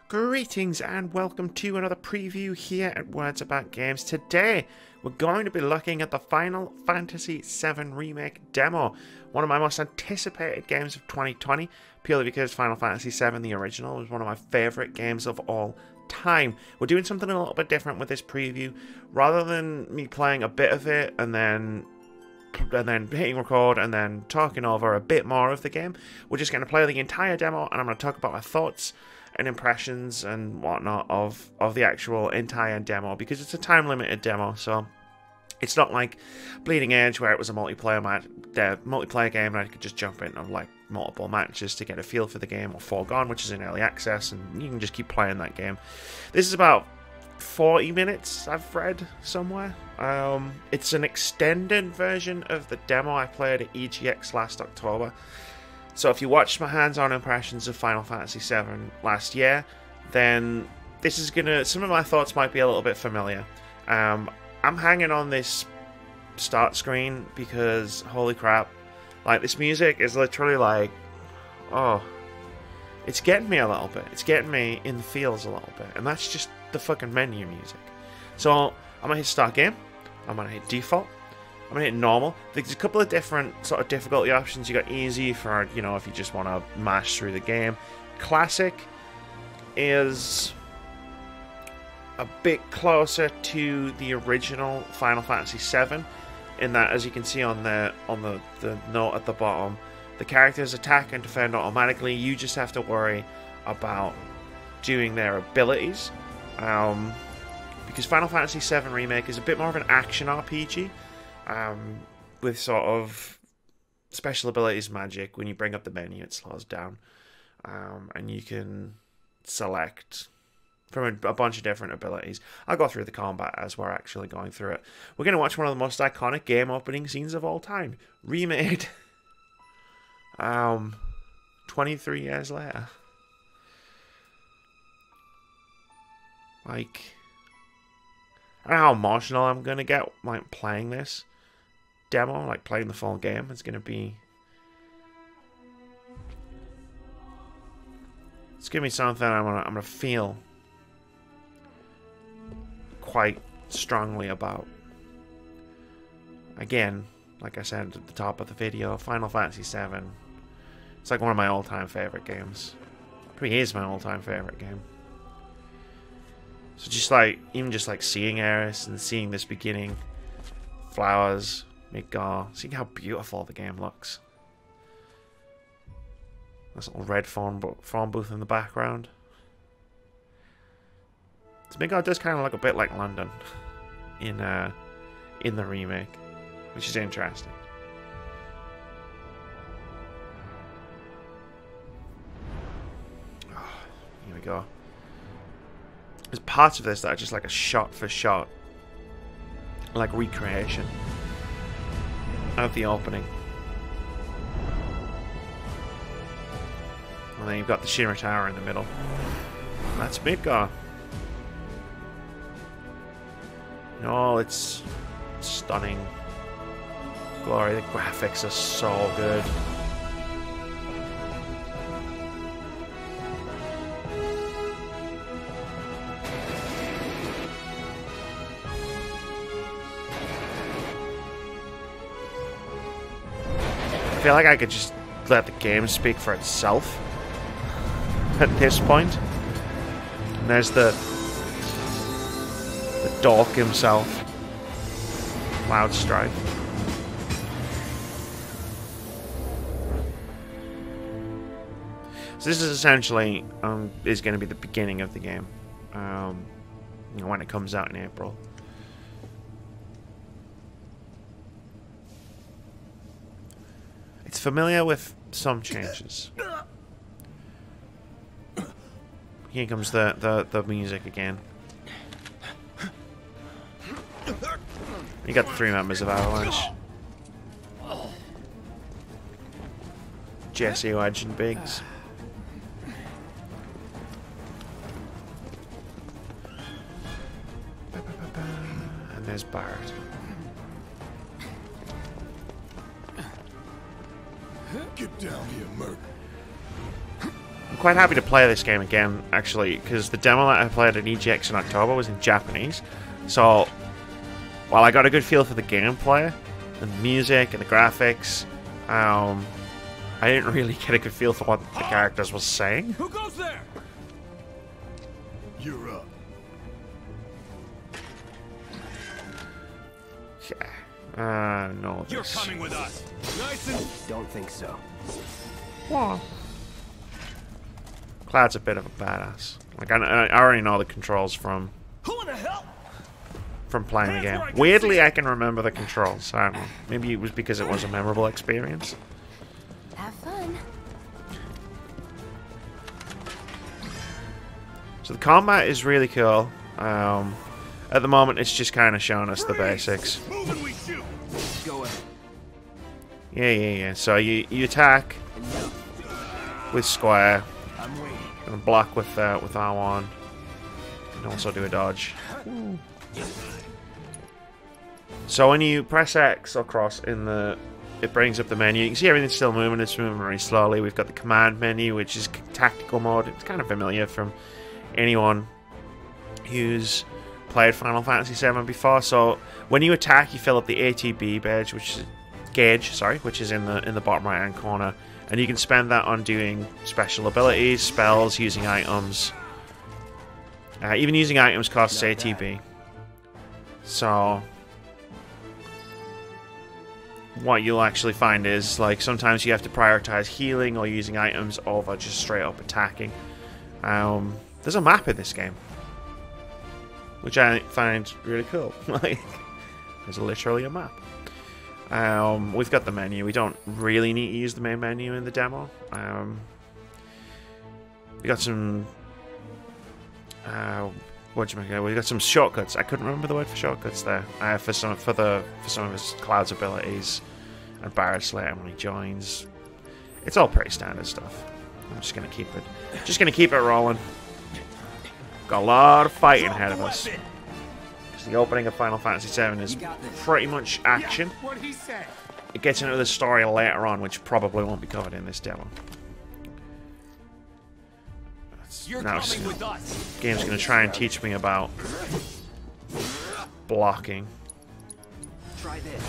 Greetings and welcome to another preview here at Words About Games. Today we're going to be looking at the Final Fantasy VII Remake demo, one of my most anticipated games of 2020, purely because Final Fantasy VII, the original, was one of my favourite games of all time. We're doing something a little bit different with this preview. Rather than me playing a bit of it and then hitting record and then talking over a bit more of the game, we're just going to play the entire demo and I'm going to talk about my thoughts and impressions and whatnot of the actual entire demo, because it's a time limited demo, so it's not like Bleeding Edge where it was a multiplayer game and I could just jump into like multiple matches to get a feel for the game, or Foregone, which is in early access and you can just keep playing that game. This is about 40 minutes, I've read somewhere. It's an extended version of the demo I played at EGX last October. So if you watched my hands-on impressions of Final Fantasy VII last year, then this is some of my thoughts might be a little bit familiar. I'm hanging on this start screen because, holy crap, like, this music is literally like, oh, it's getting me a little bit. It's getting me in the feels a little bit. And that's just the fucking menu music. So I'm going to hit start game. I'm going to hit default. I'm going to hit normal. There's a couple of different sort of difficulty options. You got easy for, you know, if you just want to mash through the game. Classic is a bit closer to the original Final Fantasy VII, in that, as you can see on the note at the bottom, the characters attack and defend automatically. You just have to worry about doing their abilities. Because Final Fantasy VII Remake is a bit more of an action RPG. With sort of special abilities magic. When you bring up the menu, it slows down, and you can select from a bunch of different abilities. I'll go through the combat as we're actually going through it. We're going to watch one of the most iconic game opening scenes of all time, remade 23 years later. Like, I don't know how emotional I'm going to get, like, playing this demo, like playing the full game. It's gonna be something I'm gonna feel quite strongly about. Again, like I said at the top of the video, Final Fantasy VII, it's like one of my all-time favorite games. It probably is my all-time favorite game. So just like, even just like seeing Aeris and seeing this beginning, flowers, Midgar, seeing how beautiful the game looks. This little red phone booth in the background. So Midgar does kind of look a bit like London in the remake, which is interesting. Oh, here we go. There's parts of this that are just like a shot-for-shot, like, recreation of the opening. And then you've got the Shimmer Tower in the middle. That's Midgar. In all its stunning glory. The graphics are so good. I feel like I could just let the game speak for itself at this point. And there's the dork himself, Loud Strike. So this is essentially is going to be the beginning of the game, you know, when it comes out in April. It's familiar with some changes. Here comes the music again. You got the 3 members of Avalanche. Jesse, Wedge, and Biggs. And there's Barret. Get down here, Merc. I'm quite happy to play this game again, actually, because the demo that I played at EGX in October was in Japanese. So, while I got a good feel for the gameplay, and the music, and the graphics, I didn't really get a good feel for what the characters were saying. Who goes there? You're up. Yeah. No. You're coming with us. Nice and... Don't think so. What? Cloud's a bit of a badass. Like I already know the controls from playing the game. Weirdly, I can remember the controls. I don't know. Maybe it was because it was a memorable experience. Have fun. So the combat is really cool. At the moment, it's just kind of showing us the basics. Go ahead. Yeah. So you attack with square, I'm waiting. and block with R1, and also do a dodge. So when you press X or cross it brings up the menu. You can see everything's still moving. It's moving very slowly. We've got the command menu, which is tactical mode. It's kind of familiar from anyone who's played Final Fantasy VII before. So when you attack, you fill up the ATB gauge, which is in the bottom right hand corner, and you can spend that on doing special abilities, spells, using items. Even using items costs ATB. So what you'll actually find is, like, sometimes you have to prioritize healing or using items over just straight up attacking. There's a map in this game, which I find really cool. Like, there's literally a map. We've got the menu. We don't really need to use the main menu in the demo. We got some we got some shortcuts. I couldn't remember the word for shortcuts there. For some of his Cloud's abilities and Barrett's later when he joins. It's all pretty standard stuff. I'm just gonna keep it rolling. Got a lot of fighting ahead of us. The opening of Final Fantasy VII is pretty much action. It gets into the story later on, which probably won't be covered in this demo. Now, the game's going to try and teach me about blocking. Try this.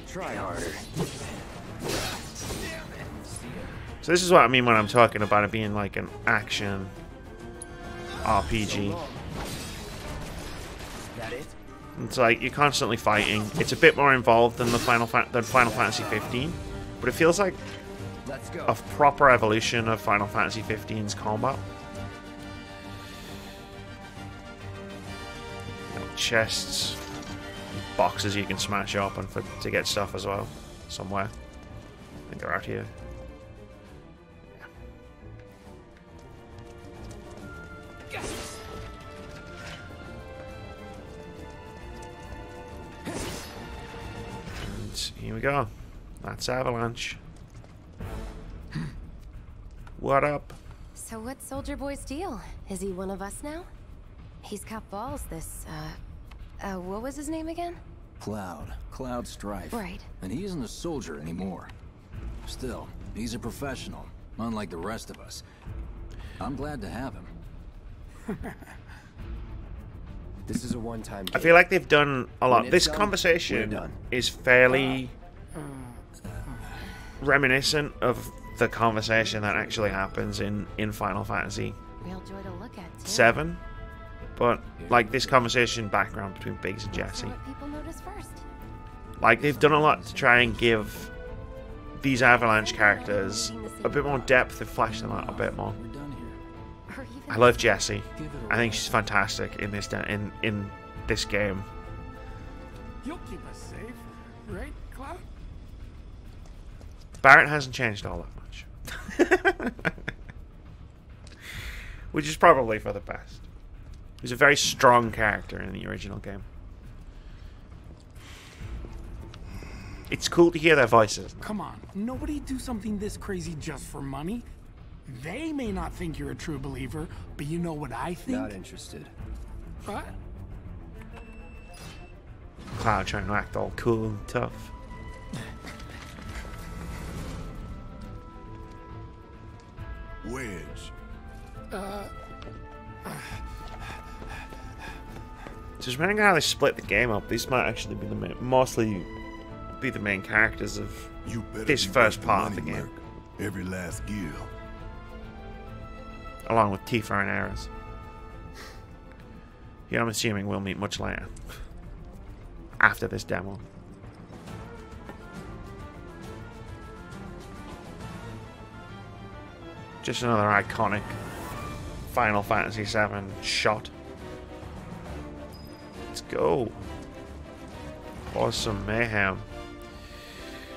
Try harder. So this is what I mean when I'm talking about it being like an action RPG. That it? It's like you're constantly fighting. It's a bit more involved than Final Fantasy 15, but it feels like Let's go. a proper evolution of Final Fantasy 15's combat. You know, chests, boxes you can smash open to get stuff as well. Somewhere. I think they're out here. Here we go. That's Avalanche. What up? So what's Soldier Boy's deal? Is he one of us now? He's got balls, this, what was his name again? Cloud Strife. Right. And he isn't a soldier anymore. Still, he's a professional, unlike the rest of us. I'm glad to have him. This is a one-time game. I feel like they've done a lot. When This it's done, conversation we're done. is fairly reminiscent of the conversation that actually happens in Final Fantasy Real joy to look at, too. 7. But, like, this conversation background between Biggs and That's Jesse. what people notice first. Like, they've done a lot to try and give these Avalanche characters a bit more depth and flesh them out a bit more. We're done here. Or even I love Jessie. Give it a I think whirl. she's fantastic in this game. You'll keep us safe, right, Cloud? Barrett hasn't changed all that much. Which is probably for the best. He's a very strong character in the original game. It's cool to hear their voices. Come on, nobody do something this crazy just for money. They may not think you're a true believer, but you know what I think? Not interested. What? Cloud trying to act all cool and tough. Wedge. So depending on how they split the game up, these might actually be the mostly be the main characters of You better this be first worth part of money, the game, Merc. Every last gil. along with Tifa and Ares. Yeah, I'm assuming we'll meet much later after this demo. Just another iconic Final Fantasy VII shot. Let's go. Cause some mayhem.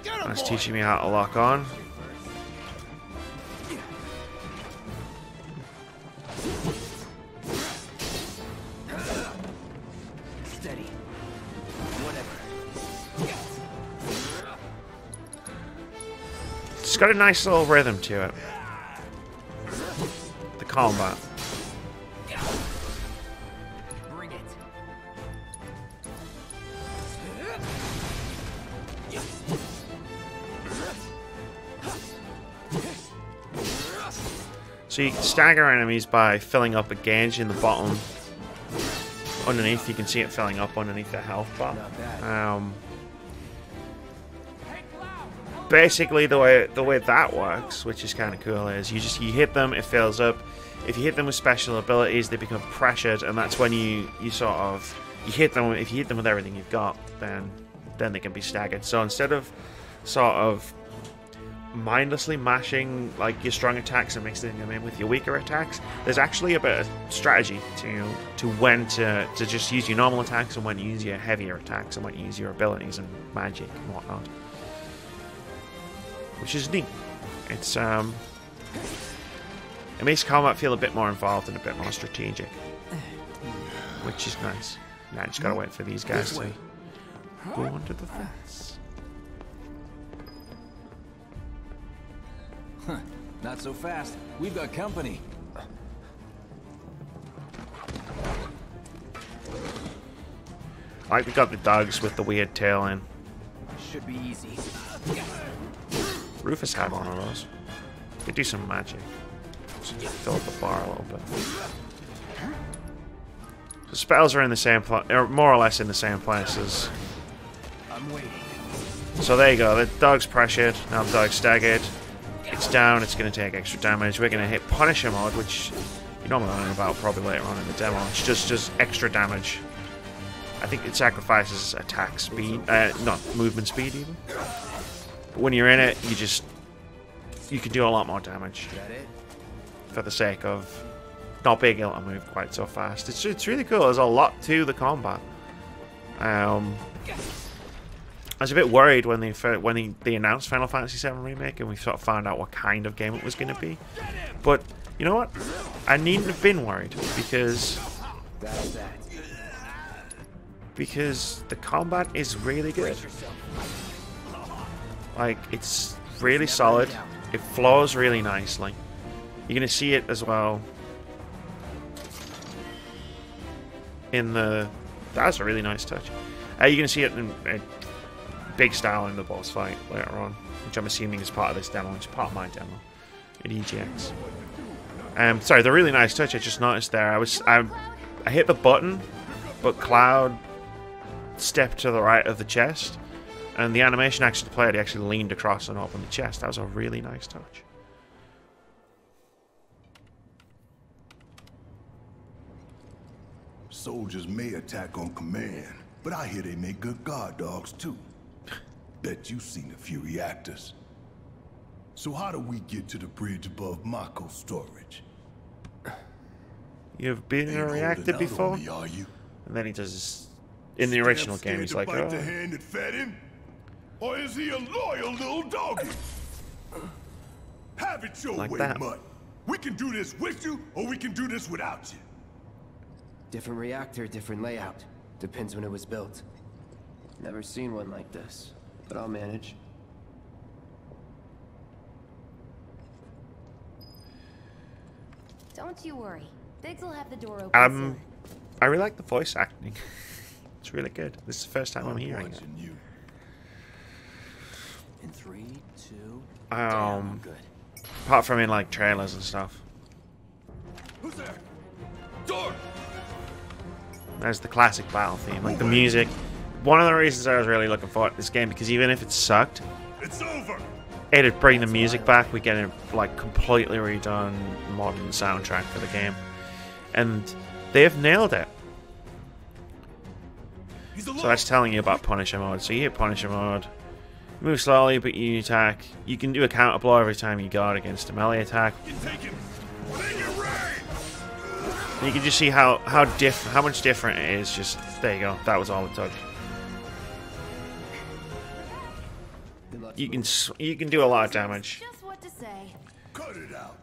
That's teaching me how to lock on. Steady. Whatever. It's got a nice little rhythm to it. The combat. Bring it. So you can stagger enemies by filling up a gauge in the bottom. Underneath, you can see it filling up underneath the health bar. Not bad. Basically, the way that works, which is kind of cool, is you hit them, it fills up. If you hit them with special abilities, they become pressured, and that's when you sort of hit them. If you hit them with everything you've got, then they can be staggered. So instead of sort of mindlessly mashing like your strong attacks and mixing them in with your weaker attacks, there's actually a bit of strategy to when to just use your normal attacks and when to use your heavier attacks and when to use your abilities and magic and whatnot, which is neat. It's it makes combat feel a bit more involved and a bit more strategic, which is nice. Now I just gotta wait for these guys to go under the fence. Not so fast. We've got company. Like we got the dogs with the weird tail in. Should be easy. Rufus had one of those. Could do some magic. Just fill up the bar a little bit. The spells are in the same place, or more or less in the same places. I'm waiting. So there you go. The dog's pressured. Now the dog's staggered. It's down. It's going to take extra damage. We're going to hit Punisher mode, which you normally learn about probably later on in the demo. It's just extra damage. I think it sacrifices attack speed, not movement speed even. But when you're in it, you can do a lot more damage Is that it? for the sake of not being able to move quite so fast. It's really cool. There's a lot to the combat. I was a bit worried when they announced Final Fantasy VII Remake and we sort of found out what kind of game it was going to be. But you know what? I needn't have been worried because the combat is really good. Like, it's really solid. It flows really nicely. You're going to see it as well in the... That's a really nice touch. You're going to see it in big style in the boss fight later on, which I'm assuming is part of this demo, which is part of my demo in EGX. Sorry, the really nice touch I just noticed there. I hit the button, but Cloud stepped to the right of the chest, and the animation actually played. He actually leaned across and opened the chest. That was a really nice touch. Soldiers may attack on command, but I hear they make good guard dogs too. Bet you've seen a few reactors. So how do we get to the bridge above Mako storage? You've been in a Ain't reactor holding out before? on me, are you? And then he does this, in the original Scared game, he's to like, bite the oh. hand that fed him? Or is he a loyal little doggy? Have it your Like way, that. Mutt. We can do this with you, or we can do this without you. Different reactor, different layout. Depends when it was built. Never seen one like this, but I'll manage. Don't you worry. Biggs will have the door open soon. I really like the voice acting. It's really good. This is the first time I'm hearing it. watching you. In 3, 2, Um, good. Apart from in like trailers and stuff. Who's there? Door! There's the classic battle theme, like the music. One of the reasons I was really looking forward to this game, because even if it sucked, It's over! it'd bring the music back. We get a like completely redone modern soundtrack for the game, and they've nailed it. He's So alone! that's telling you about Punisher mode. So you hit Punisher mode, move slowly, but you attack. You can do a counter blow every time you guard against a melee attack. You take him! Take your range! And you can just see how much different it is. Just there you go. That was all it took. You can do a lot of damage. Just what to say. Cut it out!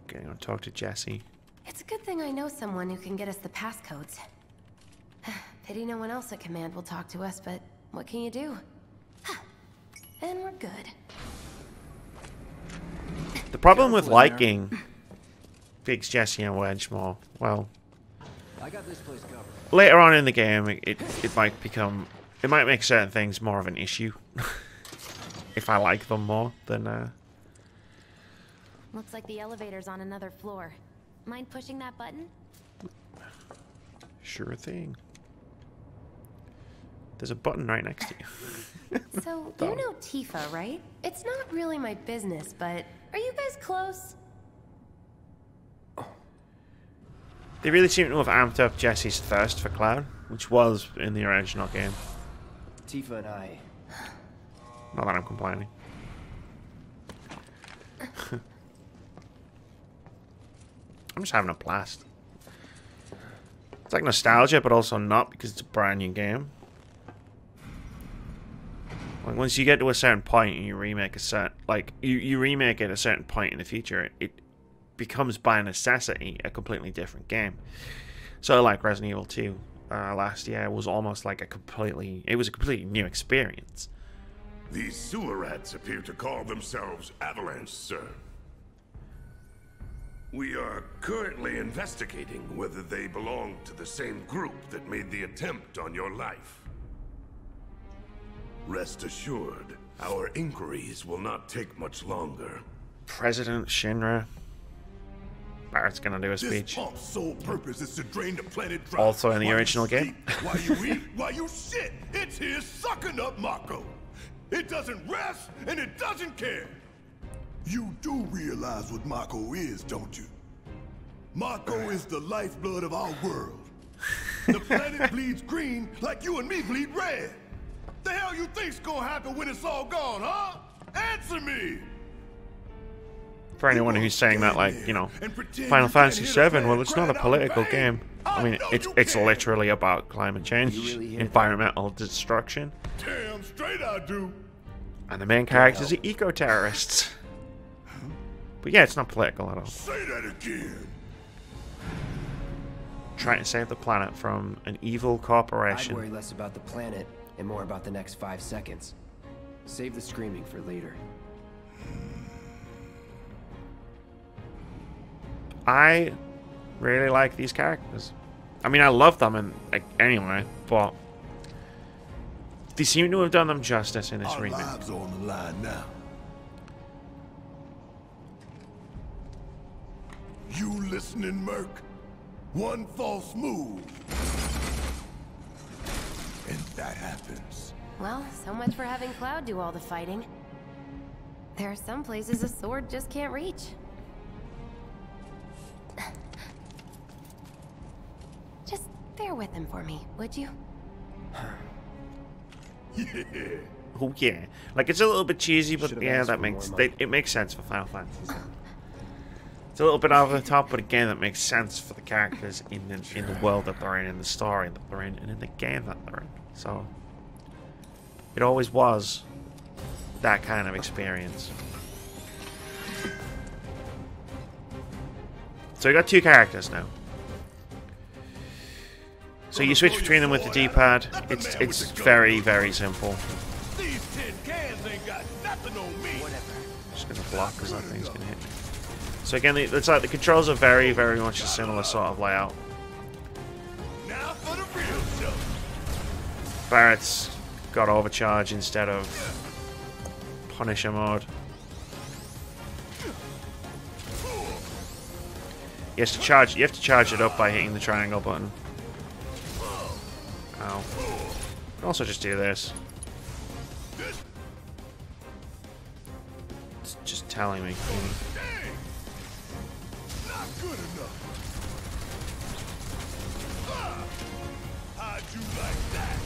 Okay, I'll talk to Jesse. It's a good thing I know someone who can get us the passcodes. Pity no one else at command will talk to us, but what can you do? And we're good. The problem with liking Biggs, Jesse, and Wedge more, well, I got this place covered. later on in the game, it might make certain things more of an issue. If I like them more than Looks like the elevator's on another floor. Mind pushing that button? sure thing. There's a button right next to you. So, you know Tifa, right? It's not really my business, but are you guys close? They really seem to have amped up Jesse's thirst for Cloud, which was in the original game. Tifa and I... Not that I'm complaining. I'm just having a blast. It's like nostalgia, but also not, because it's a brand new game. Like once you get to a certain point and you remake you remake it at a certain point in the future, it becomes by necessity a completely different game. So like Resident Evil 2 last year was almost like a completely new experience. These sewer rats appear to call themselves Avalanche, sir. We are currently investigating whether they belong to the same group that made the attempt on your life. Rest assured, our inquiries will not take much longer. President Shinra. Barrett's gonna do a This speech. pump's sole purpose is to drain the planet dry. Also in the While you original game. sleep, while you eat, while you shit, it's here sucking up Mako. It doesn't rest and it doesn't care. You do realize what Mako is, don't you? Mako is the lifeblood of our world. The planet bleeds green like you and me bleed red. The hell you think's gonna happen when it's all gone, huh? Answer me! For anyone who's saying that, like, you know, Final Fantasy VII, well, it's not a political game. I mean, it's literally about climate change, environmental destruction, Damn straight I do. and the main characters are eco-terrorists. But yeah, it's not political at all. Say that again. Trying to save the planet from an evil I'd corporation. worry less about the planet and more about the next 5 seconds. Save the screaming for later. I really like these characters. I mean, I love them anyway, but they seem to have done them justice in this Our remake. lives are on the line now. You listening, Merc? One false move. And that happens. Well, so much for having Cloud do all the fighting. There are some places a sword just can't reach. Just bear with him for me, would you? Yeah. Oh yeah, like it's a little bit cheesy, but Should've yeah, asked that for makes more money. it makes sense for Final Fantasy. It's a little bit over the top, but again, that makes sense for the characters in the world that they're in the story that they're in, and in the game that they're in. So it always was that kind of experience. So we got 2 characters now. So you switch between them with the D-pad. It's very, very simple. These tin cans ain't got nothing on me. Just gonna block because that thing's gonna hit me. So again, it's like the controls are very, very much a similar sort of layout. Now for the real show. Barrett's got overcharge instead of Punisher mode. You have to charge it up by hitting the triangle button. Ow. You can also just do this. It's just telling me. Not good enough. How'd you like that?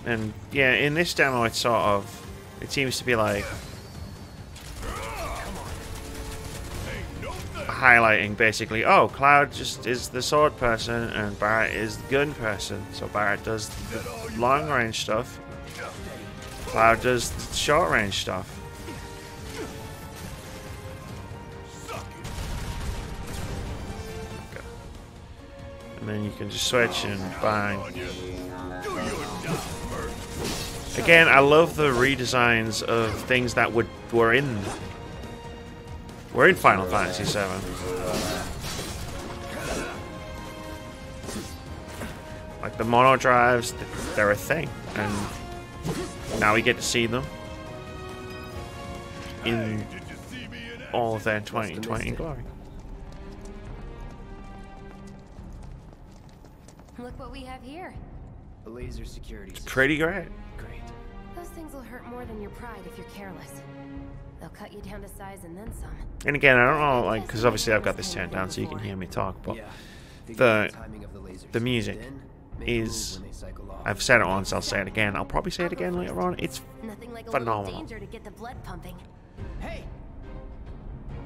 And yeah, in this demo, it's sort of, it seems to be like highlighting basically, oh, Cloud just is the sword person and Barrett is the gun person. So Barrett does the long range stuff, Cloud does the short range stuff. Okay. And then you can just switch and bang. Again, I love the redesigns of things that were in Final Fantasy VII. Like the mono drives, they're a thing, and now we get to see them in all of their 2020 glory. Look what we have here. A laser security It's system. pretty great. Great. Those things will hurt more than your pride if you're careless. They'll cut you down to size and then some. And again, I don't know, like, because obviously I've got this turned down so you can hear me talk, but the music is, I've said it once, I'll say it again, I'll probably say it again later on, it's Nothing like a phenomenal. little danger to get the blood pumping. Hey!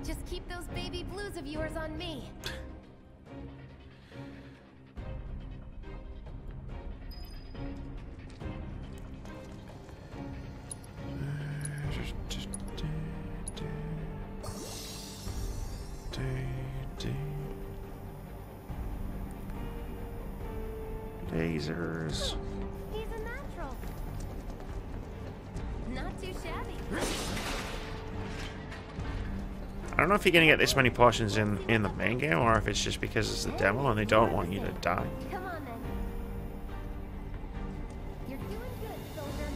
Just keep those baby blues of yours on me. Lasers. He's a natural. Not too shabby. I don't know if you're gonna get this many portions in the main game, or if it's just because it's the demo and they don't want you to die. Come on then. You're doing good, soldier.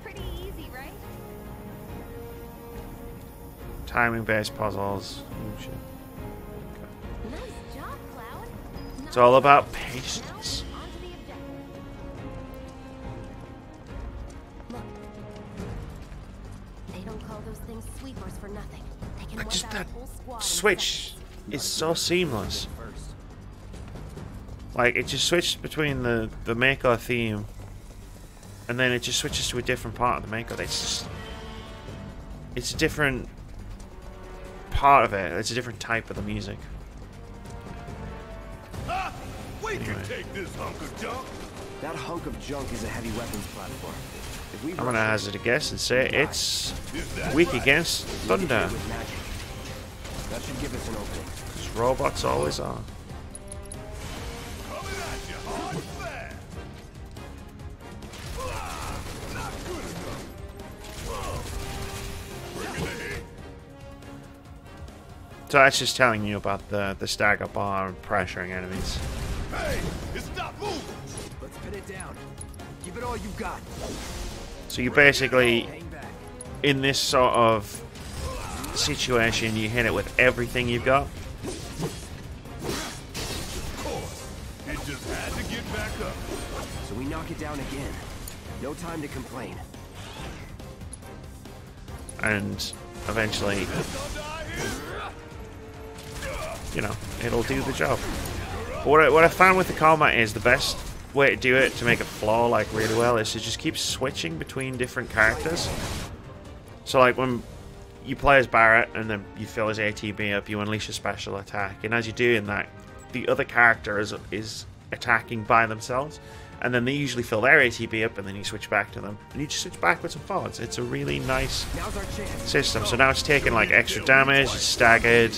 Pretty easy, right? Timing-based puzzles. Oh, shit. Nice job, Cloud. It's all about patience. Now, on to the objective. Look. They don't call those things sweepers for nothing. They can wipe Just out a that whole squad in switch is so seamless. First. Like, it just switched between the Mako theme, and then it just switches to a different part of the Mako. It's a different part of it. It's a different type of the music. We can take this hunk of junk. That hunk of junk is a heavy weapons platform. If we I'm gonna hazard a guess and say it's weak against thunder. with magic, that should give us an opening. Because robots always are. Coming at you hard and fast. Not good enough. Bring it ahead. So that's just telling you about the stagger bar and pressuring enemies. Hey, stop moving. Let's pin it down. Give it all you got. So you basically, Hang back. in this sort of situation, you hit it with everything you've got. Of course. It just had to get back up. So we knock it down again. No time to complain. And eventually, you know, it'll do the job. But what I found with the combat is the best way to do it, to make it flow like really well, is to just keep switching between different characters. So like when you play as Barrett and then you fill his ATB up, you unleash a special attack, and as you're doing that, the other character is attacking by themselves, and then they usually fill their ATB up, and then you switch back to them, and you just switch backwards and forwards. It's a really nice Now's our chance. system. So now it's taking like extra damage, it's staggered.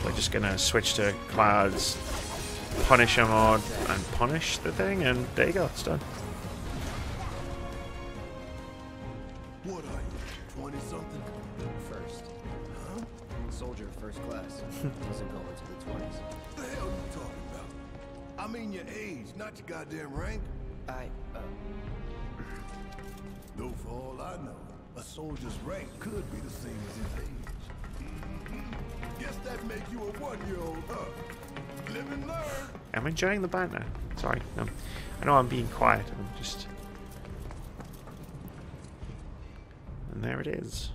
We're just gonna switch to Cloud's Punisher mode and punish the thing, and there you go, it's done. What are you, 20-something? First. Huh? Soldier of first class. Doesn't go into the 20s. The hell you talking about? I mean your age, not your goddamn rank. Though for all I know, a soldier's rank could be the same as his age. Guess that makes you a 1-year-old, huh? Live and learn. I'm enjoying the banter. Sorry, no. I know I'm being quiet. I'm just... And there it is.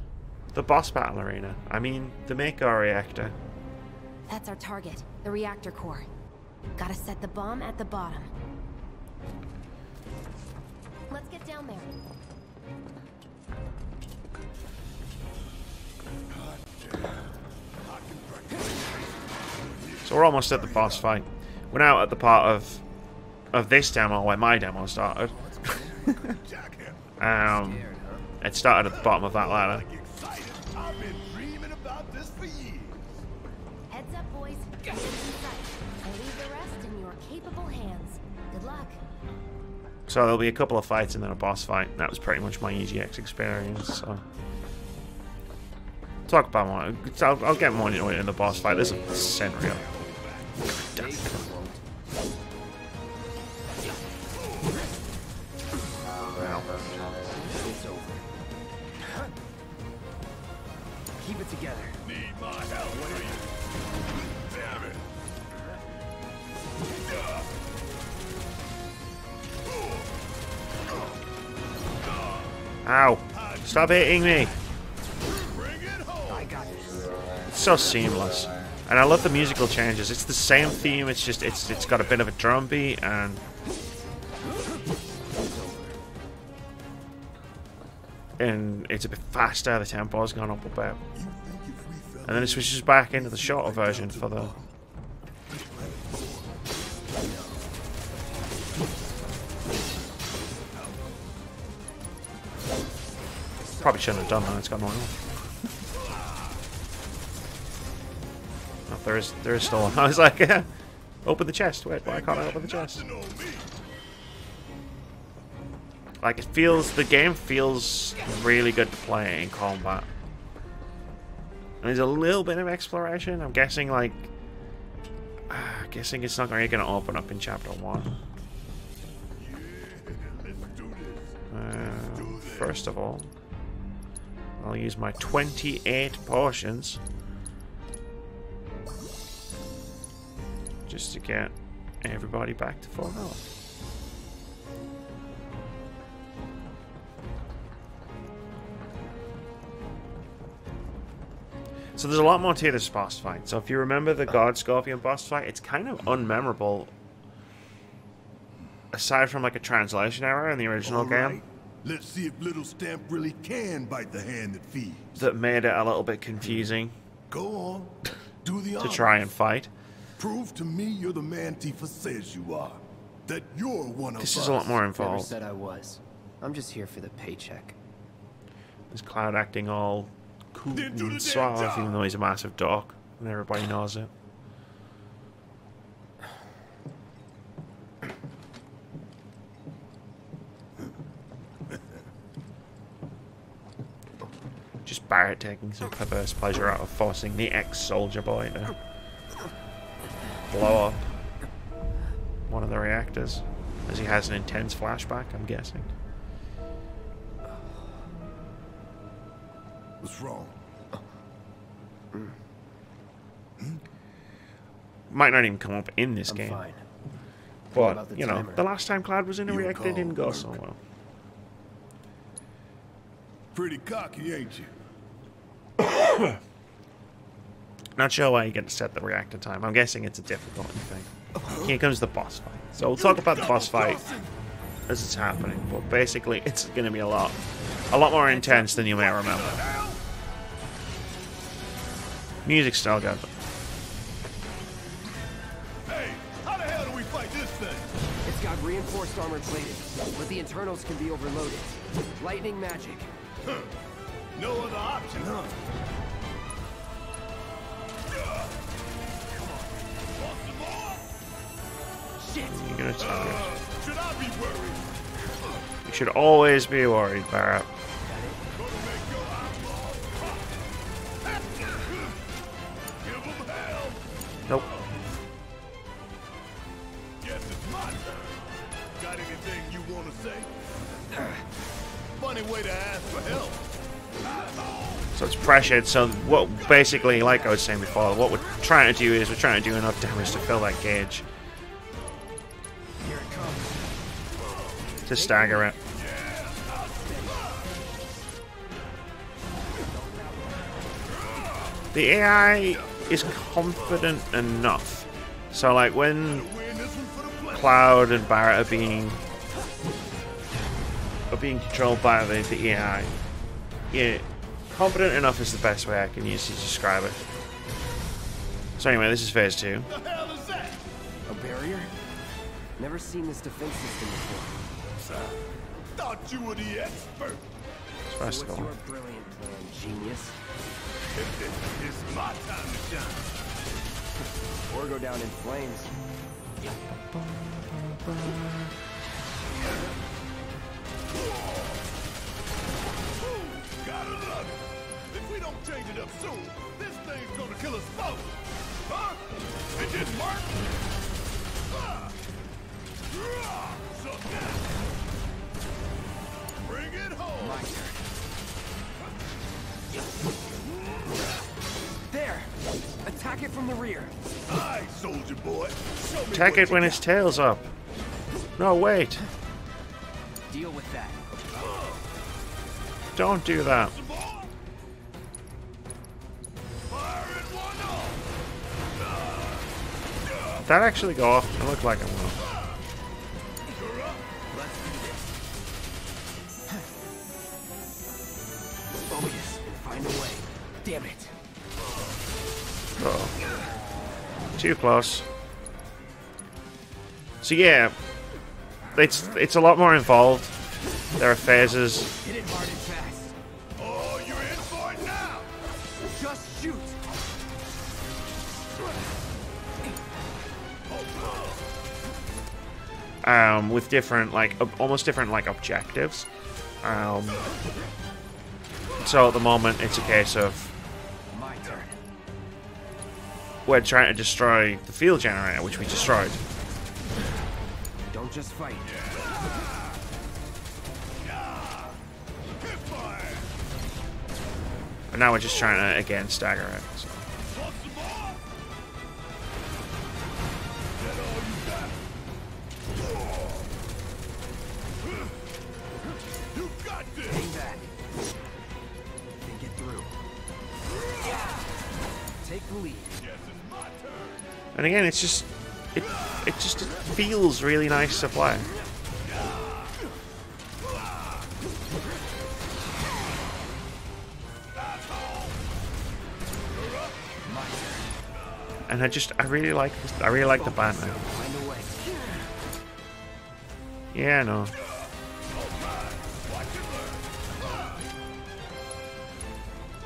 The boss battle arena. I mean, the Mako reactor. That's our target, the reactor core. Gotta set the bomb at the bottom. Let's get down there. So we're almost at the boss fight. We're now at the part of this demo where my demo started. It started at the bottom of that ladder. I've been dreaming about this for years. Heads up, boys. Get in sight. I leave the rest in your capable hands. Good luck. So there'll be a couple of fights and then a boss fight. That was pretty much my EGX experience. So talk about more. I'll get more into it in the boss fight. There's a scenario. Keep it together. Need my help, will you? Damn it. Ow! Stop hitting me! Bring it home. I got this. It's so seamless. And I love the musical changes. It's the same theme, it's just it's got a bit of a drum beat and it's a bit faster, the tempo's gone up a bit. And then it switches back into the shorter version for the... Probably shouldn't have done that, it's got annoying. Oh, there is still one. I was like, open the chest. Wait, why can't I open the chest? Like, the game feels really good to play in combat. And there's a little bit of exploration. I'm guessing, like, guessing it's not really going to open up in chapter 1. First of all, I'll use my 28 potions just to get everybody back to full health. So there's a lot more to this boss fight. So if you remember the God Scorpion boss fight, it's kind of unmemorable. Aside from like a translation error in the original game. Let's see if Little Stamp really can bite the hand that feeds. That made it a little bit confusing. Go on. Do the to try and fight. Prove to me you're the man Tifa says you are. That you're one of us. This is a lot more Never involved. said I was. I'm just here for the paycheck. There's Cloud acting all cool Then do the and damn suave, job. even though he's a massive dog, and everybody knows it. Just Barrett taking some perverse pleasure out of forcing the ex-soldier boy to blow up one of the reactors, as he has an intense flashback, I'm guessing. What's wrong? Might not even come up in this I'm game. fine. What about But, the you know, timer? the last time Cloud was in a Your reactor call, didn't go Merc. so well. Pretty cocky, ain't you? Not sure why you get to set the reactor time. I'm guessing it's a difficulty thing. Here comes the boss fight. So we'll talk about the boss fight as it's happening, but basically it's going to be a lot more intense than you may remember. Music's still good. Hey, how the hell do we fight this thing? It's got reinforced armor plating, but the internals can be overloaded. Lightning magic. Huh. No other option, huh? Come on. Want some more? Shit! You're gonna take it. Should I be worried? You should always be worried, Barrett. Gonna make your eyeballs pop. Give 'em hell. Nope. Guess it's my turn. Got any anything you want to say? Funny way to ask for help. So it's pressured. So what, basically, like I was saying before, what we're trying to do is we're trying to do enough damage to fill that gauge. Here it comes. To stagger it. The AI is confident enough. So like when Cloud and Barrett are being controlled by the AI, yeah, confident enough is the best way I can use to describe it. So anyway, this is phase 2. What the hell is that? A barrier? Never seen this defense system before. Thought you were the expert. First of What's all, your brilliant plan, genius? It's my time to shine. Or go down in flames. Gotta love it. If we don't change it up soon, this thing's gonna kill us both. Huh? It didn't work? So now, bring it home. My turn. There! Attack it from the rear. Aye, soldier boy. Show me attack what it you when got. its tail's up. No, wait. Deal with that. Don't do that. Some more? Fire it one off. Did that actually go off? It looked like it will. You're up. Let's do this. Focus and find a way. Damn it. Uh-oh. Too close. So yeah, it's a lot more involved. There are phases. Hit it hard and fast. Oh, you're in for it now. Just shoot. With different, like, almost different, like, objectives. So at the moment, it's a case of My turn. we're trying to destroy the field generator, which we destroyed. Don't just fight. Hit fire. And now we're just trying to, again, stagger it. So. Want some more? That all you got? You got this. Hang back. And get through. Take the lead. Guess it's my turn. And again, it's just it feels really nice to play. And I really like the banner. Find a way. Yeah, I know.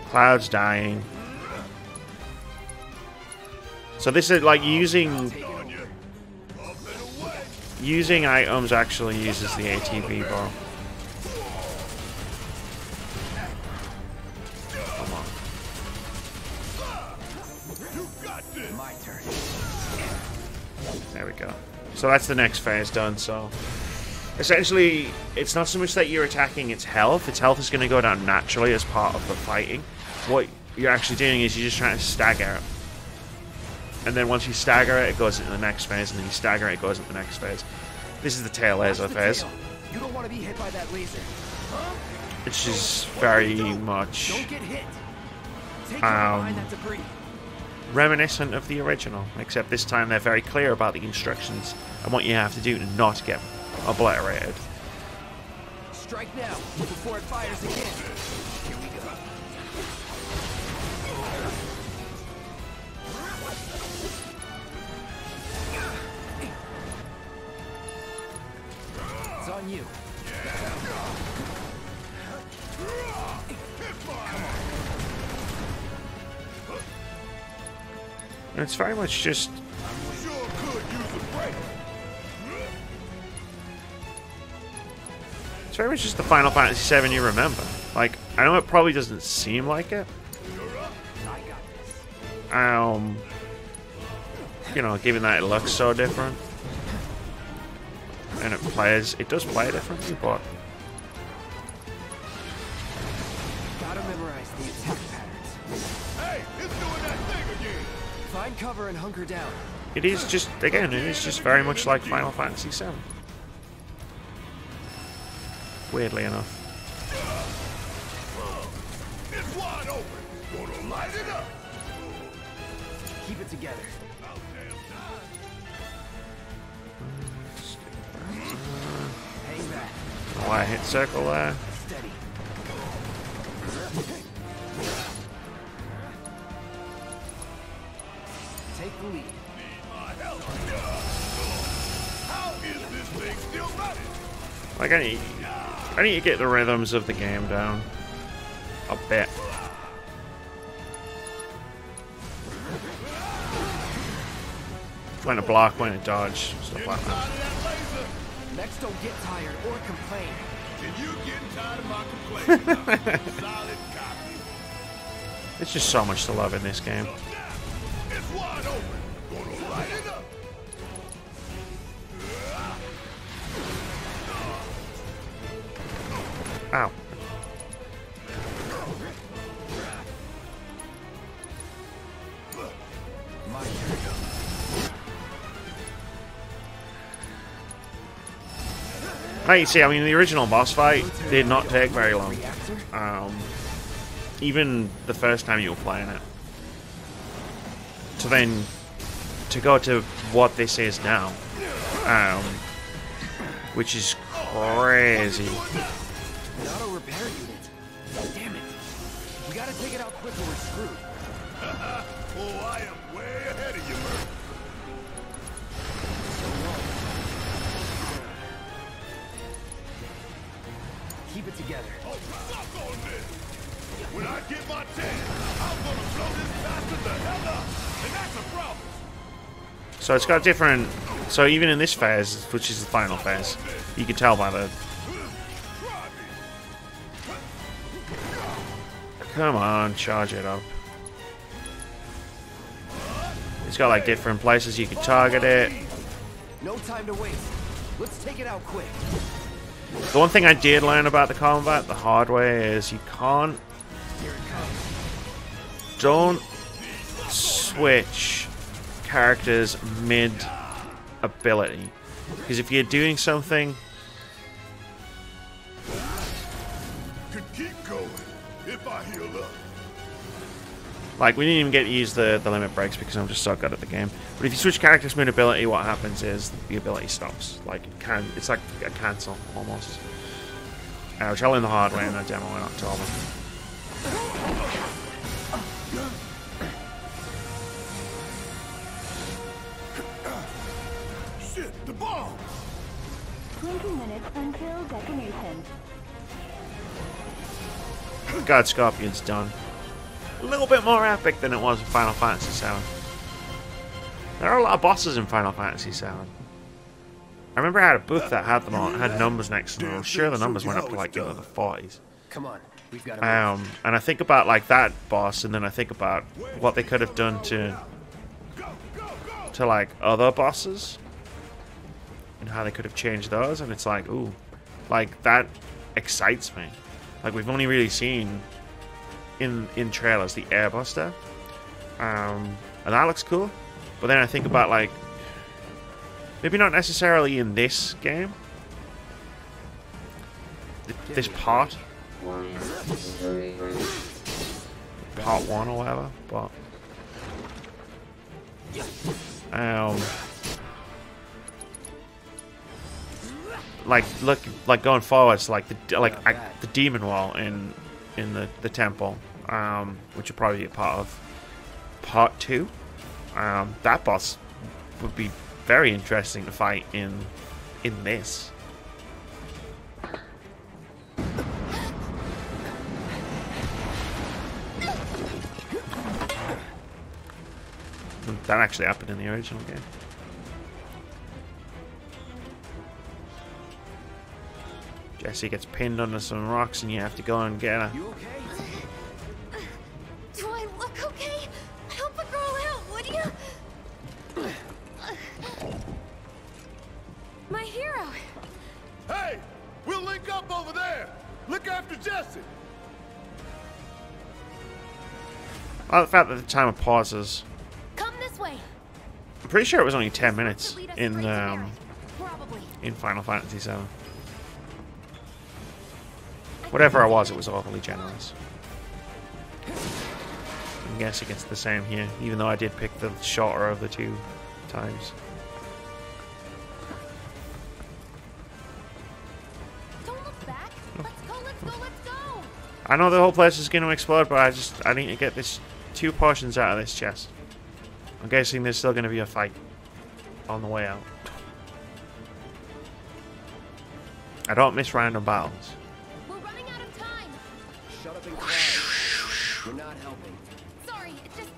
Cloud's dying. So this is like using items actually uses the ATB bar. Come on. My turn. There we go. So that's the next phase done. So essentially, it's not so much that you're attacking its health. Its health is going to go down naturally as part of the fighting. What you're actually doing is you're just trying to stagger it. And then once you stagger it, it goes into the next phase, and then you stagger it, it goes into the next phase. This is the tail laser phase, You don't want to be hit by that laser. Huh? which is very much Don't get hit. Take behind that debris. reminiscent of the original, except this time they're very clear about the instructions and what you have to do to not get obliterated. Strike now before it fires again. Here we go. It's on you. And it's very much just Sure could use a break. it's very much just the Final Fantasy VII you remember. Like, I know it probably doesn't seem like it. You know, given that it looks so different. and it does play differently, but Gotta memorize the attack patterns. Hey, it's doing that thing again. Find cover and hunker down. it is just very much like Final Fantasy VII. Weirdly enough. It's wide open. Gonna light it up. Keep it together. Hang back. Why I hit circle there? Steady. Take the lead. How is this thing still running? Like I need to get the rhythms of the game down a bit. When to block, when to dodge, stuff like that. Next, don't get tired or complain. And you getting tired of my complaining? Solid copy. It's just so much to love in this game. It's wide open. Gonna light it up. Ow. My turn. Like you see, I mean, the original boss fight did not take very long. Even the first time you were playing it. To go to what this is now, which is crazy. An auto repair unit. Damn it. We gotta take it out quick or we're screwed. Oh, I am way ahead of you, Murph. Keep it together. Oh, suck on this. When I get my chance, I'm gonna blow this bastard the hell up. And that's a problem. So it's got different. So even in this phase, which is the final phase, you can tell by the. Come on, charge it up. It's got like different places you can target it. No time to waste. Let's take it out quick. The one thing I did learn about the combat the hard way is you can't. Don't switch characters mid ability, because if you're doing something, Could keep going if I heal up. like we didn't even get to use the limit breaks because I'm just so good at the game. But if you switch characters mid ability, what happens is the ability stops. Like it's like a cancel almost. Which I learned the hard way in that demo in October. Shit, the bomb. 20 minutes until detonation. God, Scorpion's done. A little bit more epic than it was in Final Fantasy VII. There are a lot of bosses in Final Fantasy VII. I remember I had a book that had them on, had numbers next to them. I'm sure the numbers went up to like into the 40s. Come on. We've got to move. And I think about like that boss, and then I think about what they could have done to like other bosses, and how they could have changed those. And it's like, ooh, like that excites me. Like we've only really seen in trailers the Airbuster, and that looks cool. But then I think about like maybe not necessarily in this game, this part. Part 1 or whatever, but like going forwards, like the demon wall in the temple, which would probably be a part of part 2. That boss would be very interesting to fight in this. That actually happened in the original game. Jesse gets pinned under some rocks and you have to go and get her. You okay? Do I look okay? Help a girl out, would you? My hero. I like the fact that the timer pauses. Come this way. I'm pretty sure it was only 10 minutes Lead us in straight to Barrett. Probably. Final Fantasy VII. Whatever it was awfully generous. I'm guessing it's the same here, even though I did pick the shorter of the two times. Don't look back. Let's go, let's go, let's go. I know the whole place is going to explode, but I need to get this 2 portions out of this chest. I'm guessing there's still going to be a fight on the way out. I don't miss random battles. We're running out of time. Shut up and quiet. You're not helping. Sorry, it keeps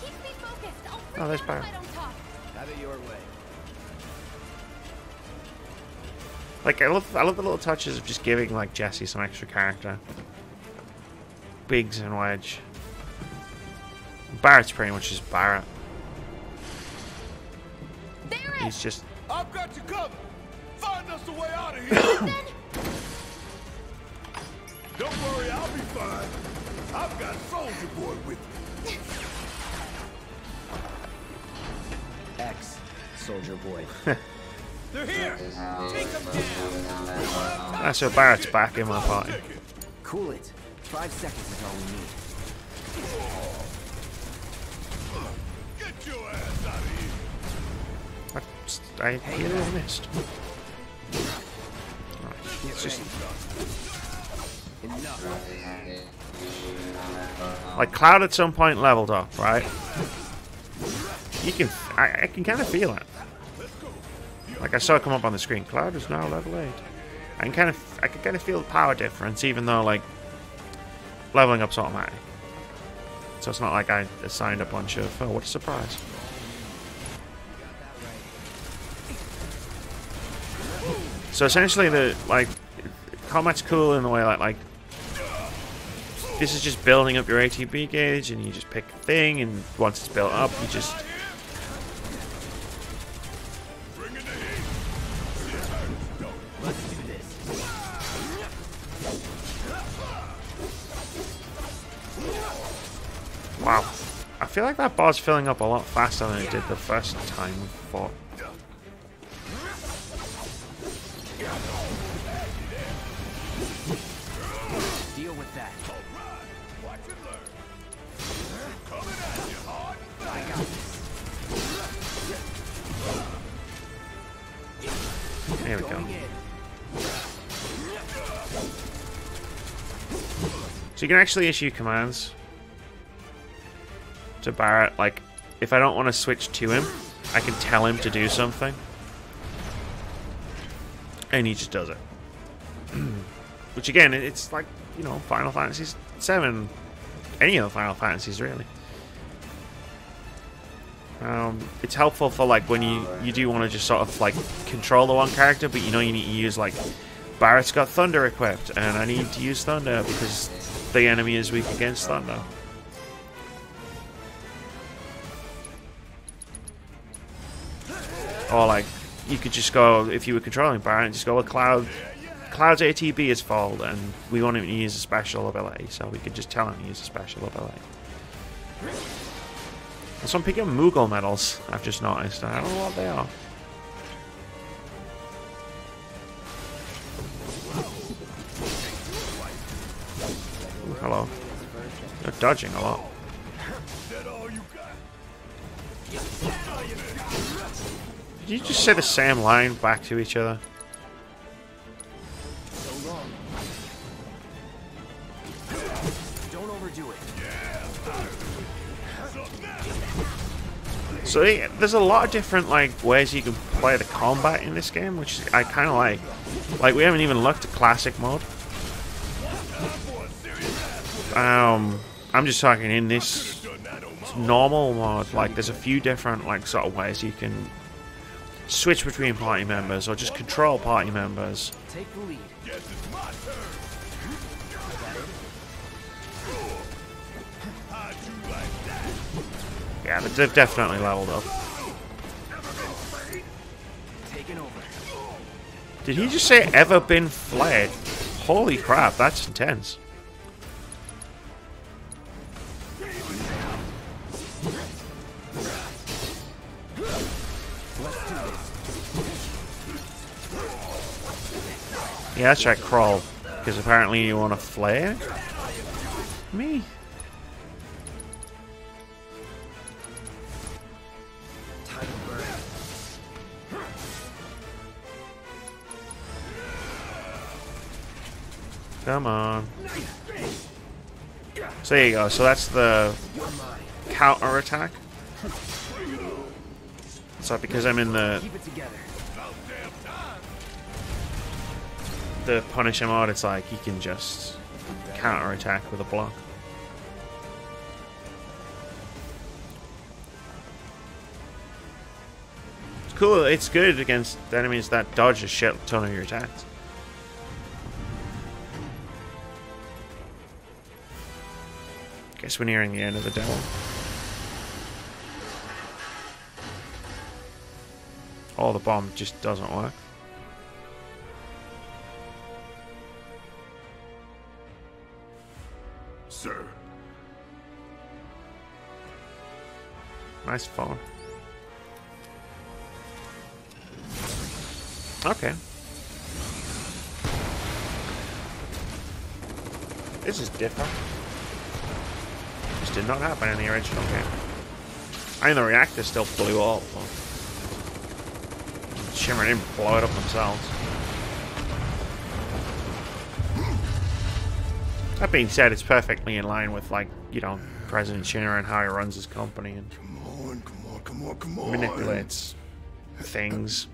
me focused. I'll freak Oh, there's out Barrett. if I don't talk. Have it your way. Like I love the little touches of just giving like Jesse some extra character. Biggs and Wedge. Barrett's pretty much just Barrett. Barrett! He's just I've got you covered. Find us a way out of here. Don't worry, I'll be fine. I've got Soldier Boy with me. X, Soldier Boy. They're here. Take them down. that's so Barrett's back in my party. Cool it. 5 seconds is all we need. Get your ass out of here. I really missed. Right, it's just Enough. like Cloud at some point leveled up, right? You can, I can kind of feel it. Like I saw it come up on the screen. Cloud is now level 8. I can kind of feel the power difference, even though like leveling up's automatic. So it's not like I assigned a bunch of. Oh, what a surprise! So essentially, the combat's cool in the way like this is just building up your ATB gauge, and you just pick a thing, and once it's built up, you just. Let's do this. Wow. I feel like that bar's filling up a lot faster than it did the first time we fought. Deal with that. Watch and learn. Coming at you hard. I got this. Here we go. Going in. So you can actually issue commands to Barrett. Like, if I don't want to switch to him, I can tell him to do something. And he just does it. Which again, it's like, you know, Final Fantasy VII. Any of the Final Fantasies, really. It's helpful for like when you do want to just sort of like control the one character, but you know you need to use like Barrett's got Thunder equipped, and I need to use Thunder because the enemy is weak against Thunder. Or like you could just go, if you were controlling Barrett, just go with Cloud's ATB is full, and we want him to use a special ability, so we could just tell him to use a special ability. So I'm picking Moogle medals, I've just noticed. I don't know what they are. Ooh, hello. They're dodging a lot. Did you just say the same line back to each other? So long. Don't overdo it. So yeah, there's a lot of different like ways you can play the combat in this game, which I kind of like. Like we haven't even looked at classic mode. I'm just talking in this normal mode. Like there's a few different like sort of ways you can switch between party members or just control party members. Take the lead. Yeah, they've definitely leveled up. Taking over. Did he just say ever been flayed? Holy crap, that's intense. Yeah, that's right, crawl. Because apparently you want to flare me. Come on. So there you go. So that's the counter attack. So because I'm in the Punisher mode, it's like he can just counter attack with a block. It's cool. It's good against enemies that dodge a shit ton of your attacks. Guess we're nearing the end of the demo. Oh, the bomb just doesn't work. Sir. Nice phone. Okay. This is different. This did not happen in the original game. I mean, the reactor still blew up. Shimmer didn't blow it up themselves. That being said, it's perfectly in line with, like, you know, President Shimmer and how he runs his company and Come on. manipulates things.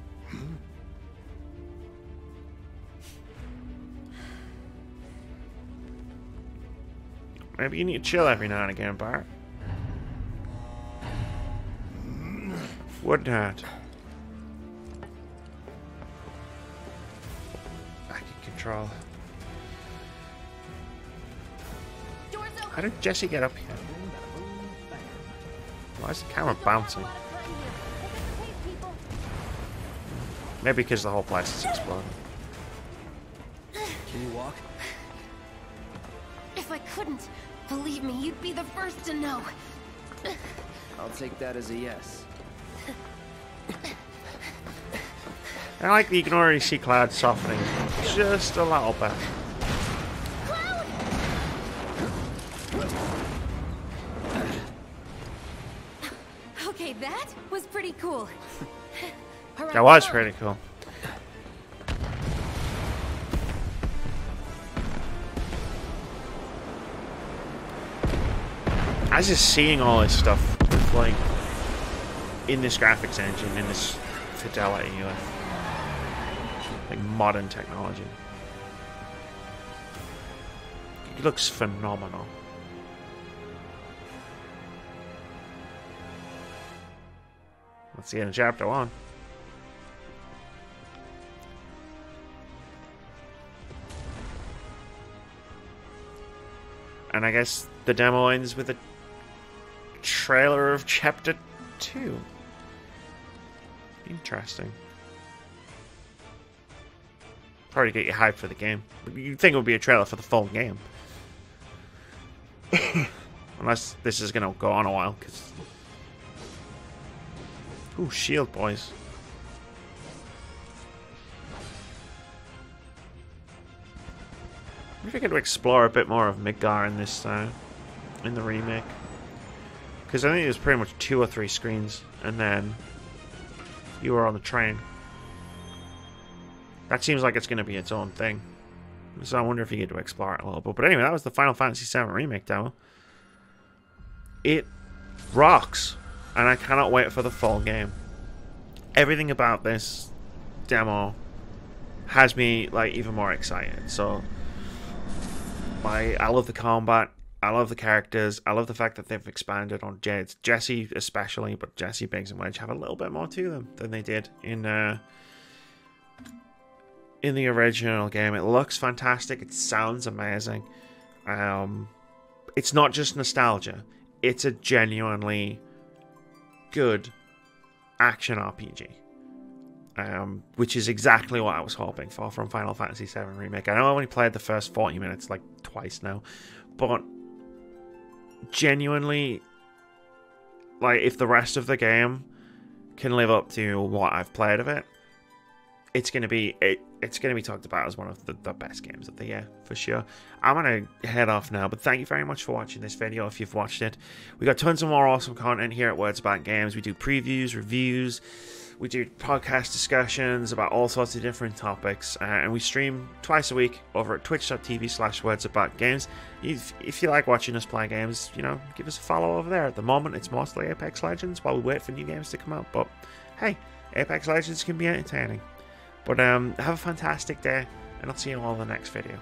Maybe you need to chill every now and again, Bart. Would not. Back in control. How did Jesse get up here? Why is the camera bouncing? Maybe because the whole place is exploding. Can you walk? If I couldn't, believe me, you'd be the first to know. I'll take that as a yes. I like that you can already see Cloud softening just a little bit. Okay, that was pretty cool. That was pretty cool. I was just seeing all this stuff with, like, in this graphics engine, in this fidelity, like modern technology. It looks phenomenal. Let's see in chapter 1. And I guess the demo ends with a trailer of chapter 2. Interesting. Probably get you hyped for the game. You'd think it would be a trailer for the full game. Unless this is going to go on a while, because... Ooh, shield, boys. I think I could explore a bit more of Midgar in this, in the remake. Because I think there's pretty much 2 or 3 screens, and then you were on the train. That seems like it's going to be its own thing. So I wonder if you get to explore it a little bit. But anyway, that was the Final Fantasy VII Remake demo. It rocks. And I cannot wait for the full game. Everything about this demo has me, like, even more excited. So, I love the combat. I love the characters. I love the fact that they've expanded on Jesse especially, but Jesse, Biggs, and Wedge have a little bit more to them than they did in the original game. It looks fantastic. It sounds amazing. It's not just nostalgia. It's a genuinely good action RPG. Which is exactly what I was hoping for from Final Fantasy VII Remake. I know I only played the first 40 minutes like twice now, but genuinely, like, if the rest of the game can live up to what I've played of it, it's going to be talked about as one of the best games of the year for sure. I'm going to head off now, but thank you very much for watching this video. If you've watched it, we got tons of more awesome content here at Words About Games. We do previews, reviews, we do podcast discussions about all sorts of different topics, and we stream twice a week over at twitch.tv/wordsaboutgames. If you like watching us play games, you know, give us a follow over there. At the moment, it's mostly Apex Legends while we wait for new games to come out, but hey, Apex Legends can be entertaining. But have a fantastic day, and I'll see you all in the next video.